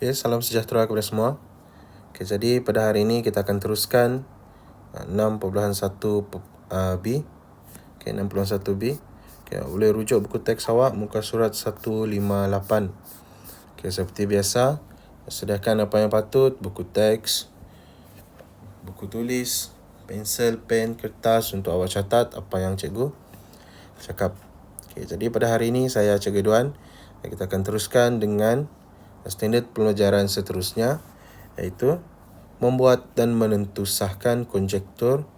Okay, salam sejahtera kepada semua. Okay, jadi pada hari ini kita akan teruskan 6.1 B. Okay, 6.1 B. Okay, boleh rujuk buku teks awak muka surat 158. Okay, seperti biasa, sediakan apa yang patut, buku teks, buku tulis, pensel, pen, kertas untuk awak catat apa yang cikgu cakap. Okay, jadi pada hari ini saya Cikgu Duan. Kita akan teruskan dengan standard pelajaran seterusnya, iaitu membuat dan menentusahkan konjektur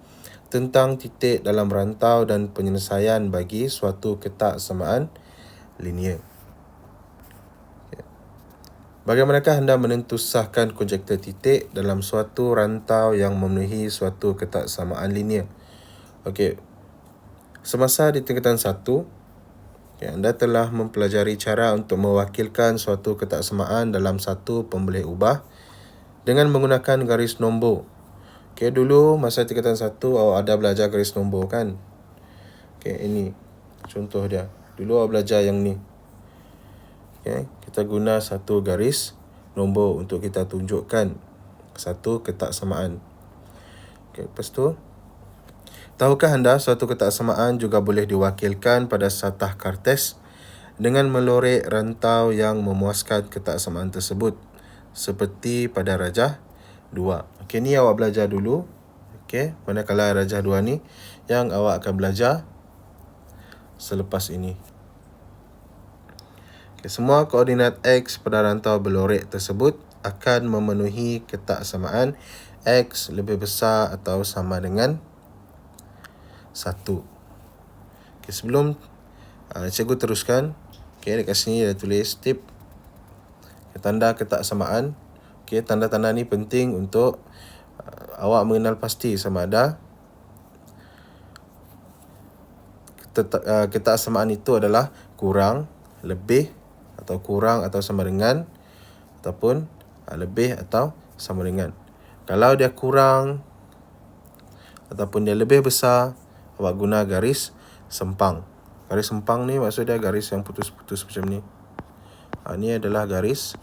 tentang titik dalam rantau dan penyelesaian bagi suatu ketaksamaan linear. Bagaimanakah anda menentusahkan konjektur titik dalam suatu rantau yang memenuhi suatu ketaksamaan linear? Okey. Semasa di tingkatan 1, anda telah mempelajari cara untuk mewakilkan suatu ketaksamaan dalam satu pemboleh ubah dengan menggunakan garis nombor. Okay, dulu masa tingkatan 1 awak ada belajar garis nombor kan? Okay, ini contoh dia. Dulu awak belajar yang ni. Okay, kita guna satu garis nombor untuk kita tunjukkan satu ketaksamaan. Okay, lepas tu, tahukah anda suatu ketaksamaan juga boleh diwakilkan pada satah kartes dengan melorek rantau yang memuaskan ketaksamaan tersebut, seperti pada rajah 2. Okey, ni awak belajar dulu. Okey, manakala rajah 2 ni yang awak akan belajar selepas ini. Okey, semua koordinat X pada rantau berlorek tersebut akan memenuhi ketaksamaan X lebih besar atau sama dengan 1. Okey, sebelum cikgu teruskan, okey, dekat sini dia tulis tip tanda ketaksamaan. Okey, tanda-tanda ni penting untuk awak mengenal pasti sama ada ketaksamaan itu adalah kurang, lebih, atau kurang atau sama dengan, ataupun lebih atau sama dengan. Kalau dia kurang ataupun dia lebih besar, awak guna garis sempang. Garis sempang ni maksudnya garis yang putus-putus macam ni. Ni adalah garis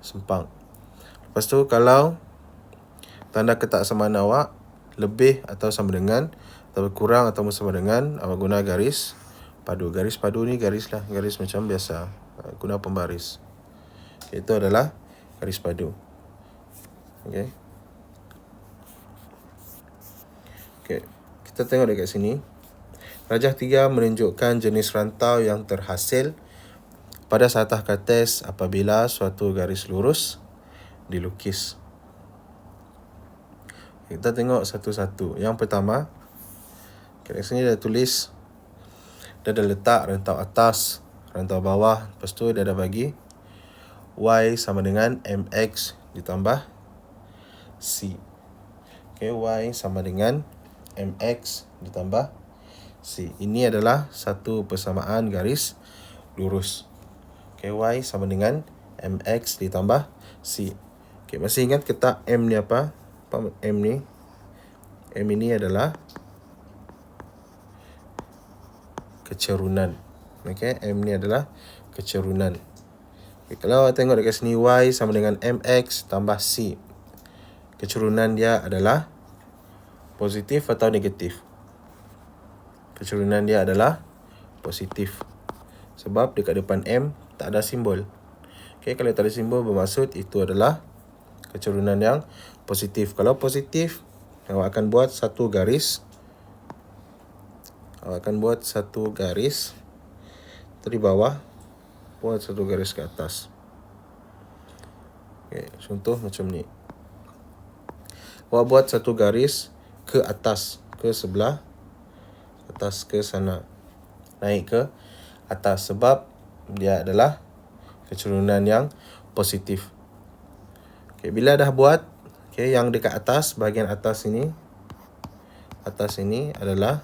sempang. Lepas tu, kalau tanda ketaksamaan awak lebih atau sama dengan, atau kurang atau sama dengan, awak guna garis padu. Garis padu ni garis macam biasa, guna pembaris. Itu adalah garis padu. Okey. Okey, kita tengok dekat sini. Rajah 3 menunjukkan jenis rantau yang terhasil pada satah kartes apabila suatu garis lurus dilukis. Kita tengok satu-satu. Yang pertama, kat sini dia tulis, dia ada letak rantau atas, rantau bawah. Lepas tu dia ada bagi Y sama dengan MX ditambah C. Okay, Y sama dengan MX ditambah C. Ini adalah satu persamaan garis lurus. Okay, Y sama dengan MX ditambah C. Okay, masih ingat ketak M ni apa? M ni? M ini adalah kecerunan. Okay, M ni adalah kecerunan. Okay, kalau tengok dekat sini, Y sama dengan MX tambah C. Kecerunan dia adalah positif atau negatif? Kecerunan dia adalah positif. Sebab dekat depan M tak ada simbol. Okay, kalau tak ada simbol bermaksud itu adalah kecerunan yang positif. Kalau positif, awak akan buat satu garis. Awak akan buat satu garis dari bawah, buat satu garis ke atas. Okay, contoh macam ni. Awak buat satu garis ke atas, ke sebelah atas, ke sana, naik ke atas, sebab dia adalah kecerunan yang positif. Okay, bila dah buat, okay, yang dekat atas, bahagian atas ini adalah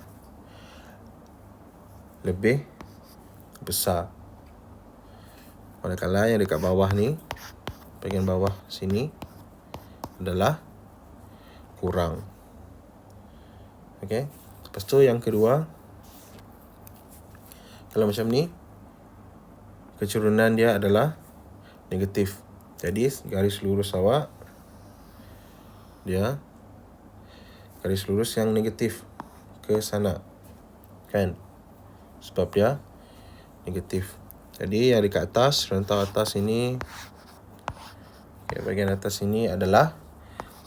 lebih besar. Manakala yang dekat bawah ni, bahagian bawah sini adalah kurang. Okay. Lepas tu yang kedua, kalau macam ni, kecerunan dia adalah negatif. Jadi garis lurus awak dia garis lurus yang negatif ke sana, kan? Sebab dia negatif. Jadi yang dekat atas, rantau atas ini, bahagian atas ini adalah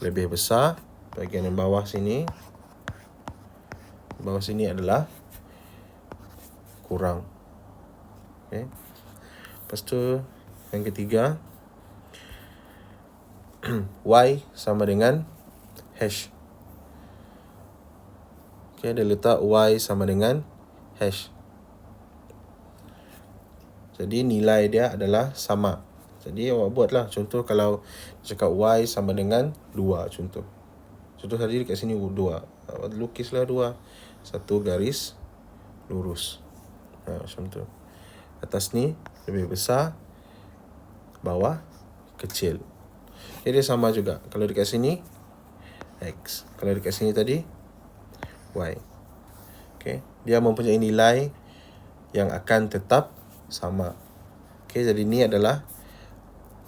lebih besar. Bahagian yang bawah sini adalah kurang. Okay. Lepas tu yang ketiga, Y sama dengan hash. Okay, dia letak Y sama dengan hash. Jadi nilai dia adalah sama. Jadi awak buatlah contoh kalau cakap Y sama dengan 2 contoh. Contoh tadi dekat sini 2. Awak lukislah 2. Satu garis lurus. Macam tu. Atas ni lebih besar, bawah kecil. Jadi sama juga. Kalau dekat sini X. Kalau dekat sini tadi Y. Okay. Dia mempunyai nilai yang akan tetap sama. Okay, jadi ni adalah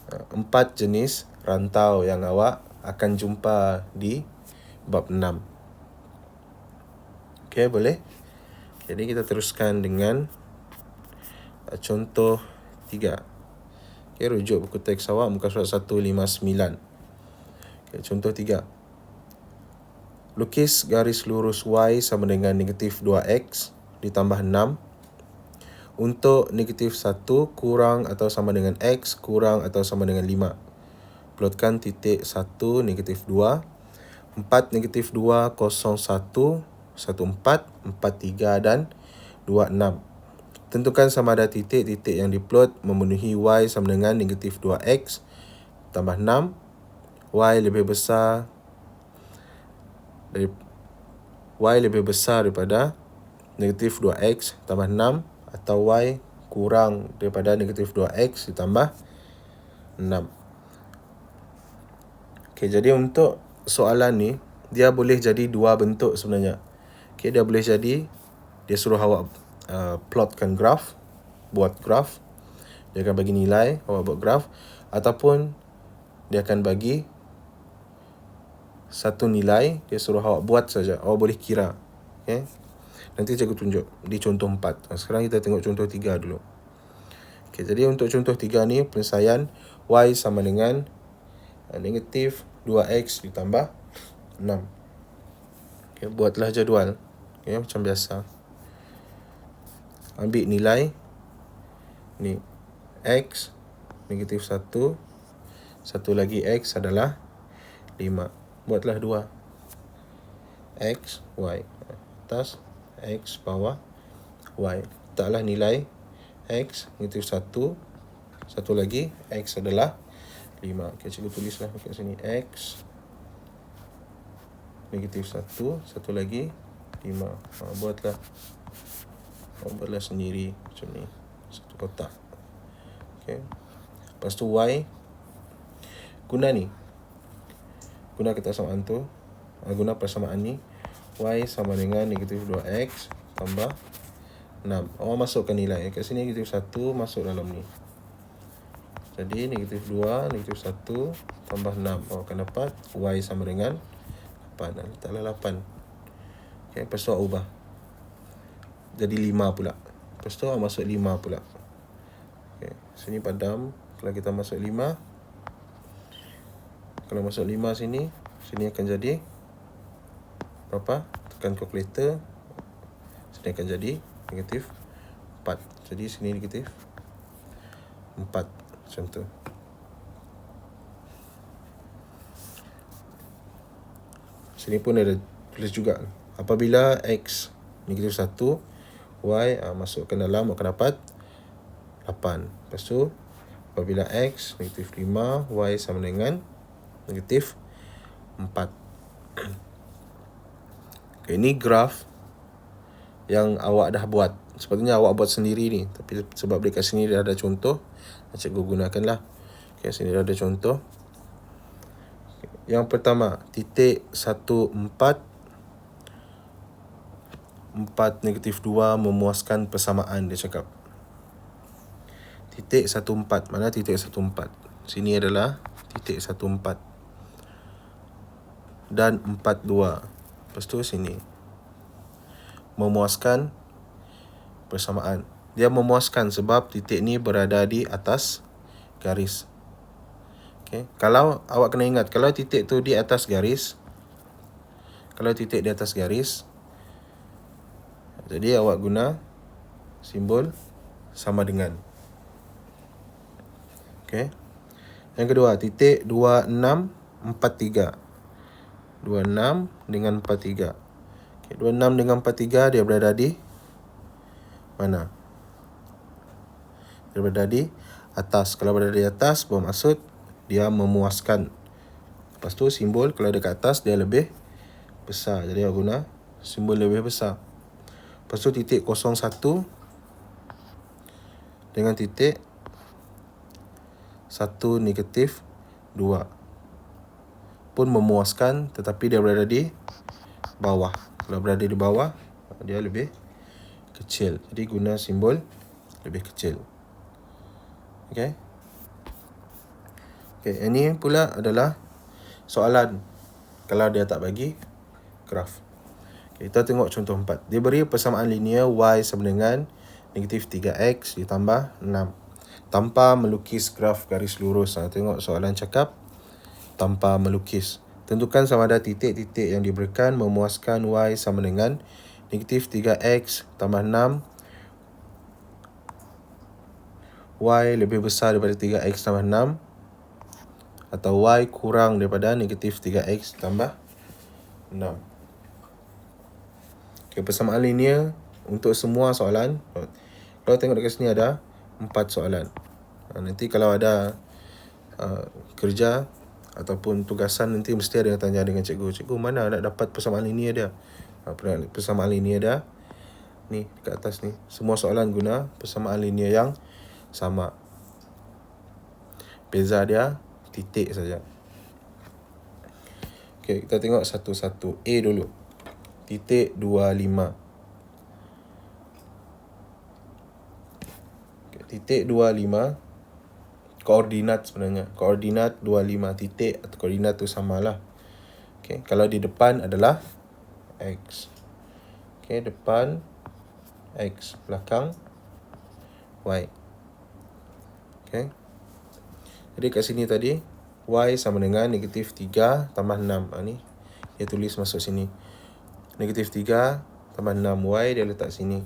4 jenis rantau yang awak akan jumpa di bab 6. Okay, boleh? Jadi kita teruskan dengan contoh 3. Okay, rujuk buku teks awak muka surat 159. Okay, contoh 3. Lukis garis lurus Y sama dengan negatif 2X ditambah 6 untuk negatif 1 kurang atau sama dengan X kurang atau sama dengan 5. Plotkan titik 1, negatif 2, 4, negatif 2, 0, 1, 1, 4, 4, 3 dan 2, 6. Tentukan sama ada titik-titik yang diplot memenuhi Y sama dengan negatif 2X tambah 6. Y lebih besar daripada negatif 2X tambah 6 atau Y kurang daripada negatif 2X ditambah 6. Okay, jadi untuk soalan ni, dia boleh jadi dua bentuk sebenarnya. Okay, dia boleh jadi, dia suruh awak plotkan graf, buat graf. Dia akan bagi nilai, awak buat graf. Ataupun dia akan bagi satu nilai, dia suruh awak buat saja. Awak boleh kira. Okay. Nanti cikgu tunjuk di contoh 4. Sekarang kita tengok contoh 3 dulu. Okay, jadi untuk contoh 3 ni, penyelesaian Y sama dengan negatif 2X ditambah 6. Okay, buatlah jadual. Okay, macam biasa. Ambil nilai ni. X negatif 1. Satu lagi X adalah 5. Buatlah 2. X, Y. Atas, X, bawah, Y. Letaklah nilai X, negatif 1. Satu lagi, X adalah 5. Okay, cikgu tulislah kat sini. X, negatif 1. Satu lagi, 5. Buatlah sendiri macam ni. Satu kotak. Okay. Lepas tu Y. Guna kesamaan tu. Guna persamaan ni. Y sama dengan negatif 2X tambah 6. Awak masukkan nilai. Kat sini negatif 1 masuk dalam ni. Jadi negatif 2, negatif 1 tambah 6. Awak akan dapat Y sama dengan 8. Letaklah 8. Okay, lepas tu awak ubah. Jadi 5 pula. Lepas tu awak masuk 5 pula. Okay, sini padam. Kalau kita masuk 5. Kalau masuk 5 sini akan jadi berapa? Tekan kalkulator. Sini akan jadi negatif 4. Jadi sini negatif 4. Macam tu. Sini pun ada tulis juga. Apabila X negatif 1, Y masukkan dalam, akan dapat 8. Lepas tu, apabila X negatif 5, Y sama dengan negatif 4. Okay, ini graf yang awak dah buat. Sepatutnya awak buat sendiri ni. Tapi sebab dekat sini dah ada contoh, cikgu gunakanlah. Okay, sini dah ada contoh. Yang pertama, titik 1, 4. 4 negatif 2 memuaskan persamaan, dia cakap. Titik 1, 4. Mana titik 1, 4? Sini adalah titik 14 dan 42. Lepas tu sini. Memuaskan persamaan. Dia memuaskan sebab titik ni berada di atas garis. Okay. Kalau awak kena ingat, kalau titik tu di atas garis, jadi awak guna simbol sama dengan. Okay. Yang kedua, titik 2643. 26 dengan 43. Okay, 26 dengan 43 dia berada di mana? Dia berada di atas. Kalau berada di atas, bermaksud dia memuaskan. Lepas tu simbol kalau dekat atas dia lebih besar. Jadi awak guna simbol lebih besar. Lepas tu titik 01 dengan titik 1 negatif 2 pun memuaskan, tetapi dia berada di bawah. Kalau berada di bawah, dia lebih kecil. Jadi guna simbol lebih kecil. Okay. Okay, ini pula adalah soalan kalau dia tak bagi graf. Okay, kita tengok contoh 4. Dia beri persamaan linear y sama dengan negatif 3x ditambah 6 tanpa melukis graf garis lurus. Tengok soalan cakap tanpa melukis. Tentukan sama ada titik-titik yang diberikan memuaskan y sama dengan negatif 3x tambah 6 y lebih besar daripada 3x tambah 6 atau y kurang daripada negatif 3x tambah 6. Okay, persamaan linear untuk semua soalan. Kalau tengok dekat sini ada 4 soalan. Nanti kalau ada kerja ataupun tugasan, nanti mesti ada yang tanya dengan cikgu, cikgu mana nak dapat persamaan linear dia? Persamaan linear dia ni dekat atas ni. Semua soalan guna persamaan linear yang sama. Beza dia titik saja. Okey, kita tengok satu-satu. A dulu. Titik 25. Okay, titik 25 koordinat sebenarnya. Koordinat 25 titik atau koordinat tu samalah. Okey, kalau di depan adalah x. Okey, depan x, belakang y. Okey. Jadi kat sini tadi y sama dengan negatif 3 tambah 6. Ni dia tulis masuk sini. Negatif 3 tambah 6y dia letak sini.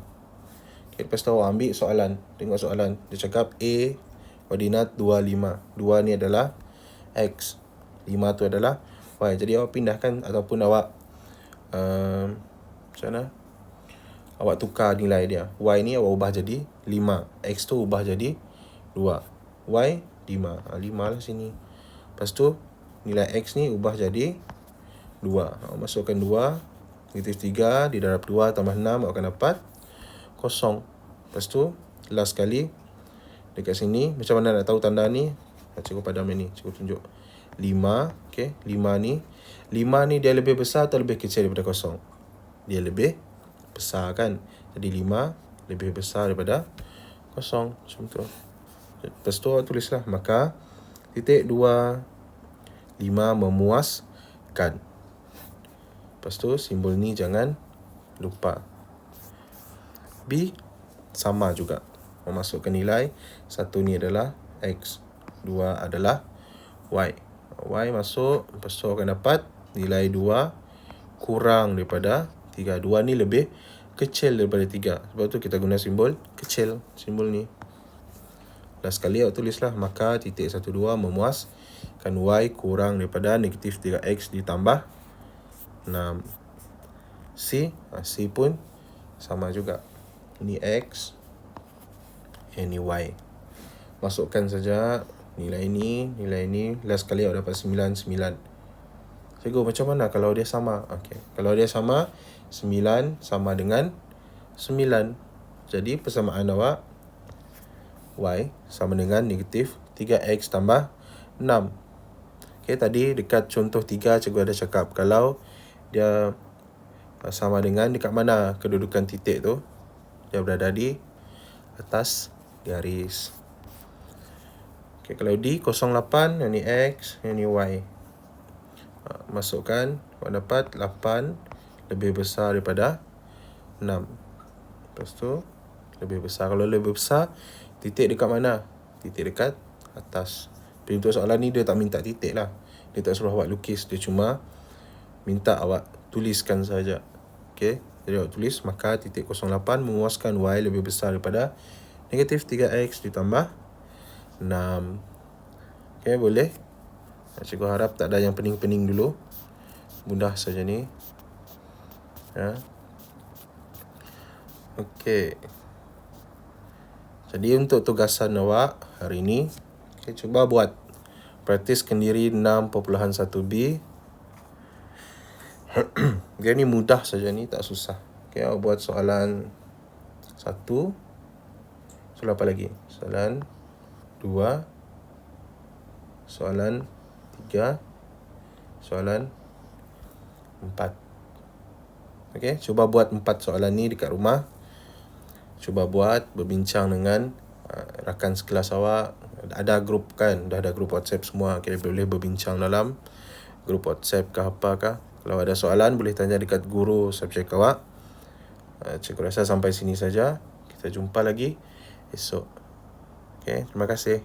Okay, lepas tu awak ambil soalan. Tengok soalan. Dia cakap A koordinat 25. 2 ni adalah x. 5 tu adalah y. Jadi awak pindahkan ataupun awak macam mana? Awak tukar nilai dia. Y ni awak ubah jadi 5. X tu ubah jadi 2. Y 5. 5 lah sini. Lepas tu nilai x ni ubah jadi 2. Awak masukkan 2. Negatif 3 didarab 2 tambah 6 awak akan dapat 0. Lepas tu last sekali dekat sini, macam mana nak tahu tanda ni? Cikgu padam ni, cikgu tunjuk 5. Okay, 5 ni dia lebih besar atau lebih kecil daripada 0? Dia lebih besar kan? Jadi 5 lebih besar daripada 0. Macam tu. Lepas tu tulislah, maka titik 2, 5 memuaskan. Lepas tu simbol ni jangan lupa. B sama juga. Memasukkan nilai. 1 ni adalah x. 2 adalah y. Y masuk. Lepas tu akan dapat nilai 2 kurang daripada 3. 2 ni lebih kecil daripada 3. Sebab tu kita guna simbol kecil. Simbol ni. Last sekali awak tulislah. Maka titik 1, 2 memuaskan y kurang daripada negatif 3x ditambah 6. C. C pun sama juga. Ini x. Ini y. Masukkan saja nilai ini. Last sekali awak dapat 9. Cikgu, macam mana kalau dia sama? Okay. Kalau dia sama, 9 sama dengan 9. Jadi persamaan awak y sama dengan negatif 3x tambah 6. Okay, tadi dekat contoh 3 cikgu ada cakap kalau dia sama dengan dekat mana kedudukan titik tu, dia berada di atas garis. Okay, kalau D 08, yang ni X, yang ni Y. Masukkan, awak dapat 8 lebih besar daripada 6. Lepas tu, lebih besar. Kalau lebih besar, titik dekat mana? Titik dekat atas. Tapi untuk soalan ni, dia tak minta titik lah. Dia tak suruh awak lukis. Dia cuma minta awak tuliskan saja. Okay, jadi awak tulis, maka titik 08 memuaskan Y lebih besar daripada negatif 3X ditambah 6. Okay, boleh? Cikgu harap tak ada yang pening-pening dulu. Mudah saja ni. Ya. Okay. Jadi untuk tugasan awak hari ni, okay, cuba buat. Praktiskan diri 6.1b. Dia ni mudah saja ni, tak susah. Okay, awak buat soalan 1. Soalan apa lagi? Soalan 2. Soalan 3. Soalan 4. Okay, cuba buat 4 soalan ni dekat rumah. Cuba buat, berbincang dengan rakan sekelas awak. Ada grup kan, dah ada grup WhatsApp semua. Okay, boleh berbincang dalam grup WhatsApp ke apakah. Kalau ada soalan, boleh tanya dekat guru subjek awak. Cikgu rasa sampai sini saja. Kita jumpa lagi esok. Okay, terima kasih.